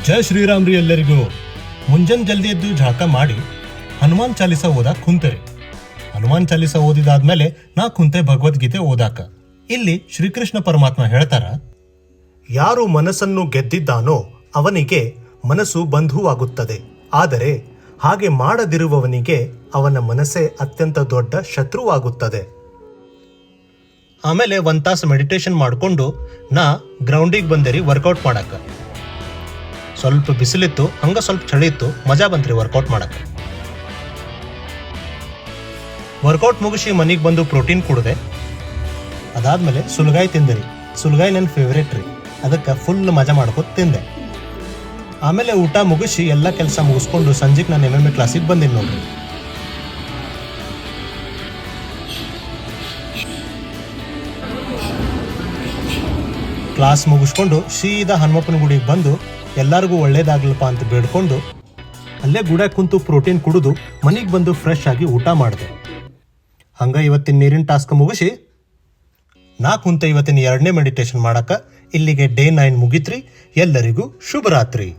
ಜೈ ಶ್ರೀರಾಮ್ ರೀ ಎಲ್ಲರಿಗೂ. ಮುಂಜಾನೆ ಜಲ್ದಿ ಎದ್ದು ಜಳಕ ಮಾಡಿ ಹನುಮಾನ್ ಚಾಲಿಸ ಓದಾಕ್ ಕುಂತೆ. ಹನುಮಾನ್ ಚಾಲಿಸ ಓದಿದಾದ್ಮೇಲೆ ನಾ ಕುಂತೆ ಭಗವದ್ಗೀತೆ ಓದಾಕ. ಇಲ್ಲಿ ಶ್ರೀಕೃಷ್ಣ ಪರಮಾತ್ಮ ಹೇಳ್ತಾರ, ಯಾರು ಮನಸ್ಸನ್ನು ಗೆದ್ದಿದ್ದಾನೋ ಅವನಿಗೆ ಮನಸ್ಸು ಬಂಧುವಾಗುತ್ತದೆ, ಆದರೆ ಹಾಗೆ ಮಾಡದಿರುವವನಿಗೆ ಅವನ ಮನಸ್ಸೇ ಅತ್ಯಂತ ದೊಡ್ಡ ಶತ್ರುವಾಗುತ್ತದೆ. ಆಮೇಲೆ 1 ತಾಸು ಮೆಡಿಟೇಷನ್ ಮಾಡಿಕೊಂಡು ನಾ ಗ್ರೌಂಡಿಗೆ ಬಂದೇರಿ ವರ್ಕೌಟ್ ಮಾಡಾಕ. ಸ್ವಲ್ಪ ಬಿಸಿಲಿತ್ತು, ಹಂಗ ಸ್ವಲ್ಪ ಚಳಿ ಇತ್ತು, ಮಜಾ ಬಂತ್ರಿ ವರ್ಕೌಟ್ ಮಾಡಾಕ. ವರ್ಕೌಟ್ ಮುಗಿಸಿ ಮನೆಗೆ ಬಂದು ಪ್ರೋಟೀನ್ ಕುಡಿದೆ. ಅದಾದ್ಮೇಲೆ ಸುಲ್ಗಾಯಿ ತಿಂದೆ ರೀ. ಸುಲ್ಗಾಯಿ ನನ್ನ ಫೇವ್ರೇಟ್ ರೀ, ಅದಕ್ಕೆ ಫುಲ್ ಮಜಾ ಮಾಡ್ಕೊತ ತಿಂದೆ. ಆಮೇಲೆ ಊಟ ಮುಗಿಸಿ ಎಲ್ಲ ಕೆಲಸ ಮುಗಿಸ್ಕೊಂಡು ಸಂಜೆಗೆ ನಾನು MMA ಕ್ಲಾಸಿಗೆ ಬಂದೀನಿ ನೋಡ್ರಿ. ಕ್ಲಾಸ್ ಮುಗಿಸ್ಕೊಂಡು ಸೀದಾ ಹನುಮಪ್ಪನ ಗುಡಿಗೆ ಬಂದು ಎಲ್ಲರಿಗೂ ಒಳ್ಳೇದಾಗ್ಲಪ್ಪ ಅಂತ ಬೇಡ್ಕೊಂಡು ಅಲ್ಲೇ ಗುಡ್ಯಾಗ ಕುಂತು ಪ್ರೋಟೀನ್ ಕುಡಿದು ಮನೆಗೆ ಬಂದು ಫ್ರೆಶ್ ಆಗಿ ಊಟ ಮಾಡಿದೆ. ಹಂಗ ಇವತ್ತಿನ ನೀರಿನ ಟಾಸ್ಕ್ ಮುಗಿಸಿ ನಾ ಕುಂತ ಇವತ್ತಿನ 2ನೇ ಮೆಡಿಟೇಷನ್ ಮಾಡಾಕ. ಇಲ್ಲಿಗೆ ಡೇ 9 ಮುಗಿತ್ರಿ. ಎಲ್ಲರಿಗೂ ಶುಭರಾತ್ರಿ.